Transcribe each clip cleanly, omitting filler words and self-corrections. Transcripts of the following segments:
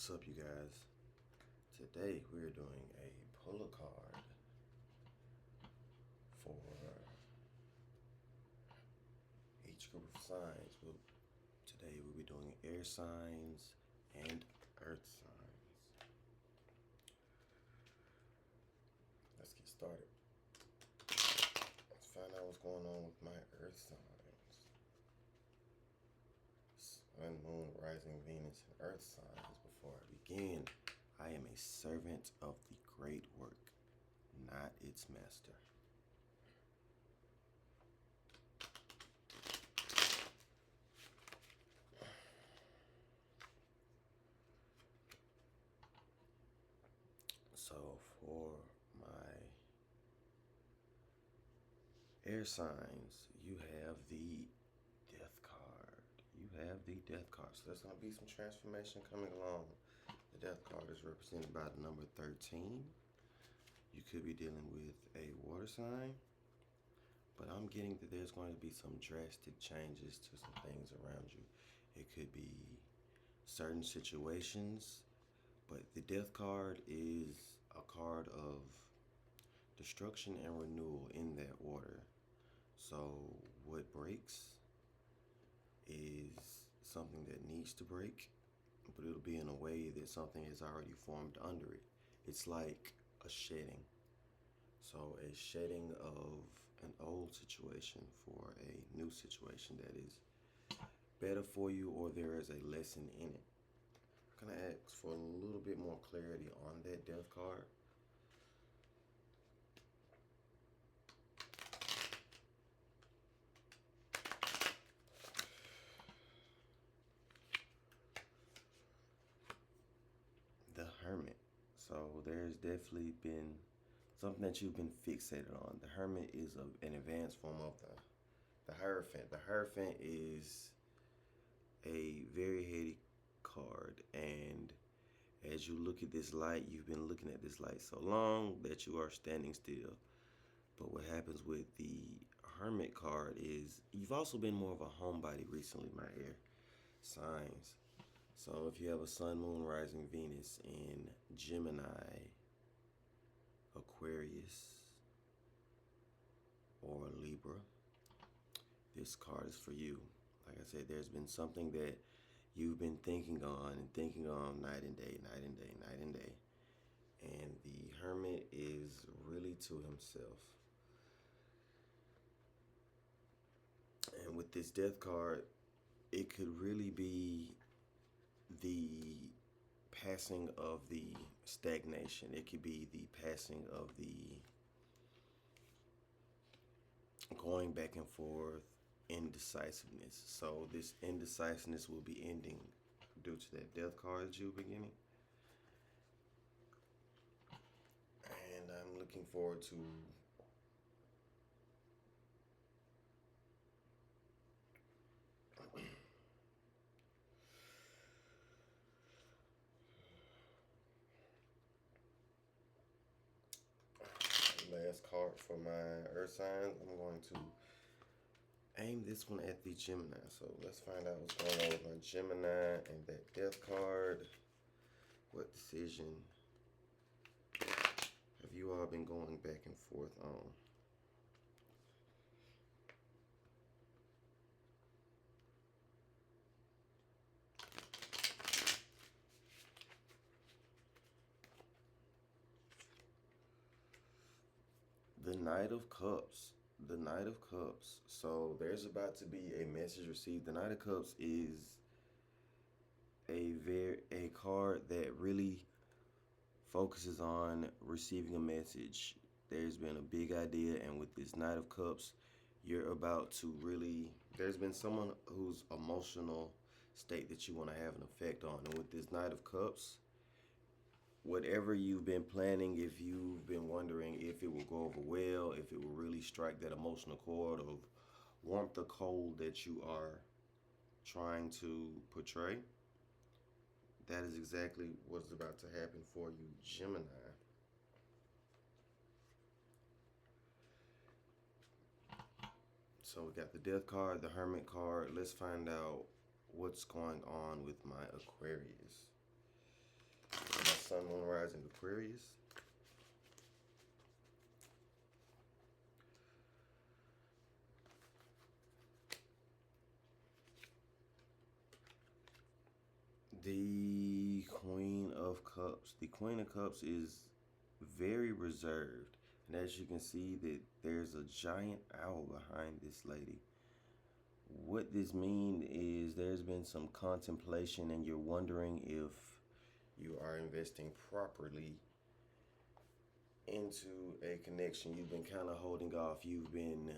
What's up, you guys? Today we're doing a pull a card for each group of signs. Today we'll be doing air signs and earth signs. Let's get started. Let's find out what's going on with my earth signs. Sun, moon, rising, Venus, and earth signs. Before I begin, I am a servant of the great work, not its master. So for my air signs, you have the death card. So there's going to be some transformation coming along. The death card is represented by the number 13. You could be dealing with a water sign, but I'm getting that there's going to be some drastic changes to some things around you. It could be certain situations, but the death card is a card of destruction and renewal in that order. So what breaks is something that needs to break, but it'll be in a way that something has already formed under it. It's like a shedding. So a shedding of an old situation for a new situation that is better for you, or there is a lesson in it. I'm gonna ask for a little bit more clarity on that death card. The Hermit. So there's definitely been something that you've been fixated on. The Hermit is an advanced form of the Hierophant. The Hierophant is a very heady card, and as you look at this light, you've been looking at this light so long that you are standing still. But what happens with the Hermit card is you've also been more of a homebody recently, my air signs. So if you have a sun, moon, rising, Venus in Gemini, Aquarius, or Libra, this card is for you. Like I said, there's been something that you've been thinking on night and day, night and day, night and day. And the Hermit is really to himself. And with this death card, it could really be the passing of the stagnation. It could be the passing of the going back and forth indecisiveness. So this indecisiveness will be ending due to that death card that you're beginning. And I'm looking forward to last card for my earth signs. I'm going to aim this one at the Gemini. So let's find out what's going on with my Gemini and that death card. What decision have you all been going back and forth on? The Knight of Cups. The Knight of Cups. So there's about to be a message received. The Knight of Cups is a card that really focuses on receiving a message. There's been a big idea, and with this Knight of Cups, you're about to really, there's been someone whose emotional state that you want to have an effect on. And with this Knight of Cups, whatever you've been planning, if you've been wondering if it will go over well, if it will really strike that emotional chord of warmth or cold that you are trying to portray, that is exactly what's about to happen for you, Gemini. So we got the Death card, the Hermit card. Let's find out what's going on with my Aquarius. My sun, moon, rising Aquarius. The Queen of Cups. The Queen of Cups is very reserved. And as you can see that there's a giant owl behind this lady. What this means is there's been some contemplation and you're wondering if you are investing properly into a connection. You've been kind of holding off. You've been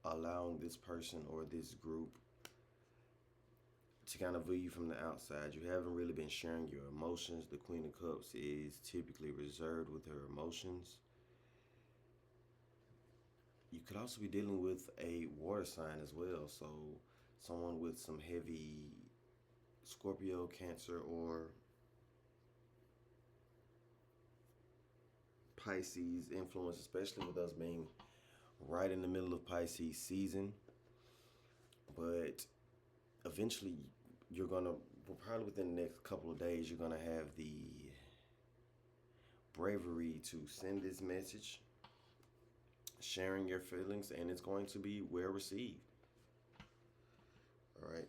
allowing this person or this group to kind of view you from the outside. You haven't really been sharing your emotions. The Queen of Cups is typically reserved with her emotions. You could also be dealing with a water sign as well. So, someone with some heavy Scorpio, Cancer, or Pisces influence, especially with us being right in the middle of Pisces season. But eventually, you're gonna, well, probably within the next couple of days, you're gonna have the bravery to send this message, sharing your feelings, and it's going to be well received. All right.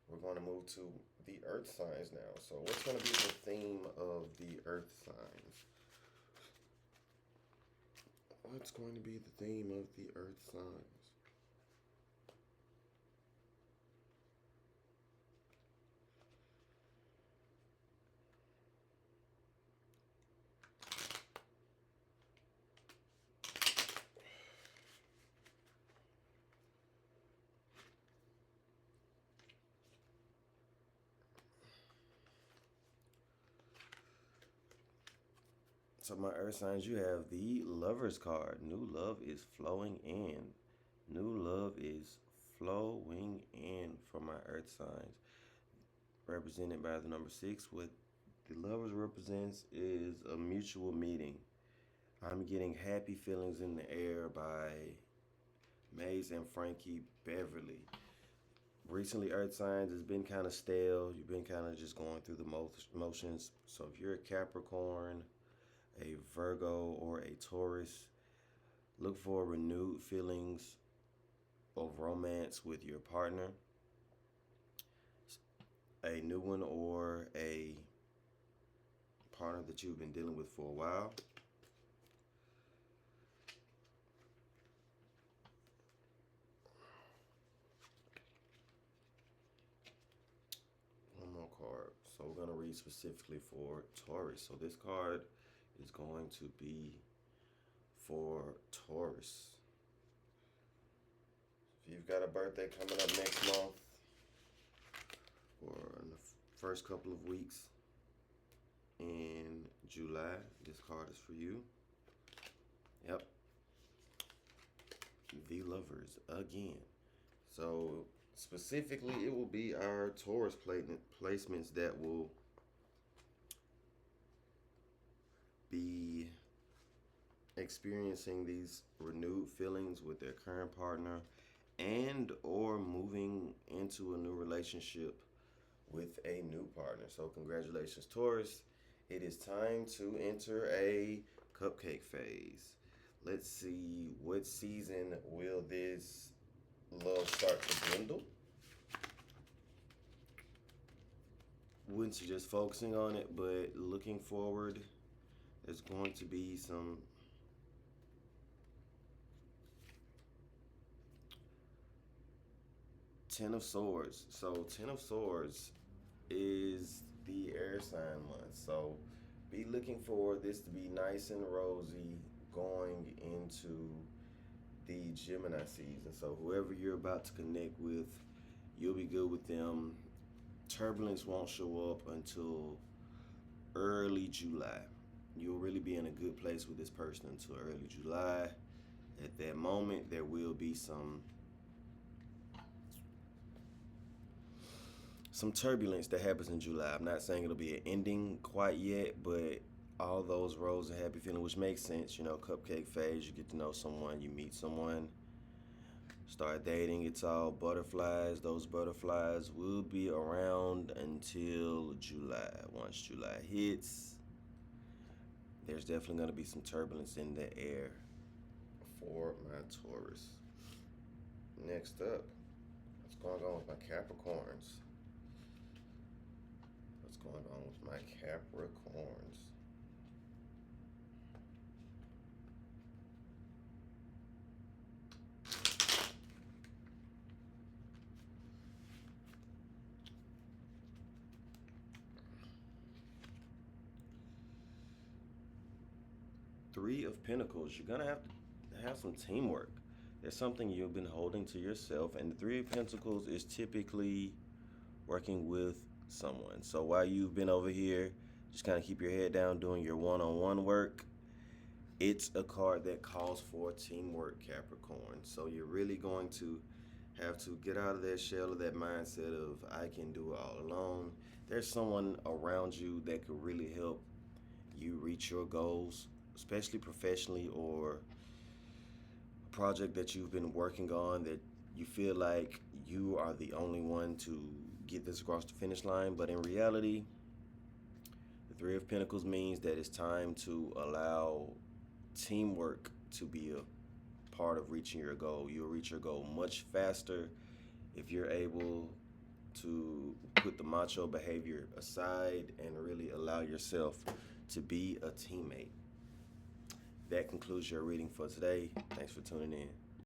We're going to move to the earth signs now. So, what's going to be the theme of the earth signs? What's going to be the theme of the earth signs? So, my earth signs, you have the Lover's card. New love is flowing in. New love is flowing in for my earth signs. Represented by the number 6. What the Lovers represents is a mutual meeting. I'm getting happy feelings in the air by Maze and Frankie Beverly. Recently, earth signs has been kind of stale. You've been kind of just going through the motions. So if you're a Capricorn, a Virgo, or a Taurus, look for renewed feelings of romance with your partner, a new one, or a partner that you've been dealing with for a while. One more card. So we're going to read specifically for Taurus. So this card is going to be for Taurus. If you've got a birthday coming up next month or in the first couple of weeks in July, this card is for you. Yep. The Lovers again. So specifically, it will be our Taurus placements that will be experiencing these renewed feelings with their current partner and or moving into a new relationship with a new partner. So congratulations, Taurus. It is time to enter a cupcake phase. Let's see, what season will this love start to dwindle? Wouldn't suggest focusing on it, but looking forward, there's going to be some Ten of Swords. So Ten of Swords is the air sign month. So be looking for this to be nice and rosy going into the Gemini season. So whoever you're about to connect with, you'll be good with them. Turbulence won't show up until early July. You'll really be in a good place with this person until early July. At that moment, there will be some turbulence that happens in July. I'm not saying it'll be an ending quite yet, but all those rose and happy feeling, which makes sense. You know, cupcake phase, you get to know someone, you meet someone. Start dating, it's all butterflies. Those butterflies will be around until July. Once July hits, there's definitely going to be some turbulence in the air for my Taurus. Next up, what's going on with my Capricorns? What's going on with my Capricorns? Three of Pentacles. You're gonna have to have some teamwork. There's something you've been holding to yourself, and the Three of Pentacles is typically working with someone. So while you've been over here, just kind of keep your head down doing your one-on-one work. It's a card that calls for teamwork, Capricorn. So you're really going to have to get out of that shell of that mindset of I can do it all alone. There's someone around you that could really help you reach your goals, especially professionally, or a project that you've been working on that you feel like you are the only one to get this across the finish line. But in reality, the Three of Pentacles means that it's time to allow teamwork to be a part of reaching your goal. You'll reach your goal much faster if you're able to put the macho behavior aside and really allow yourself to be a teammate. That concludes your reading for today. Thanks for tuning in.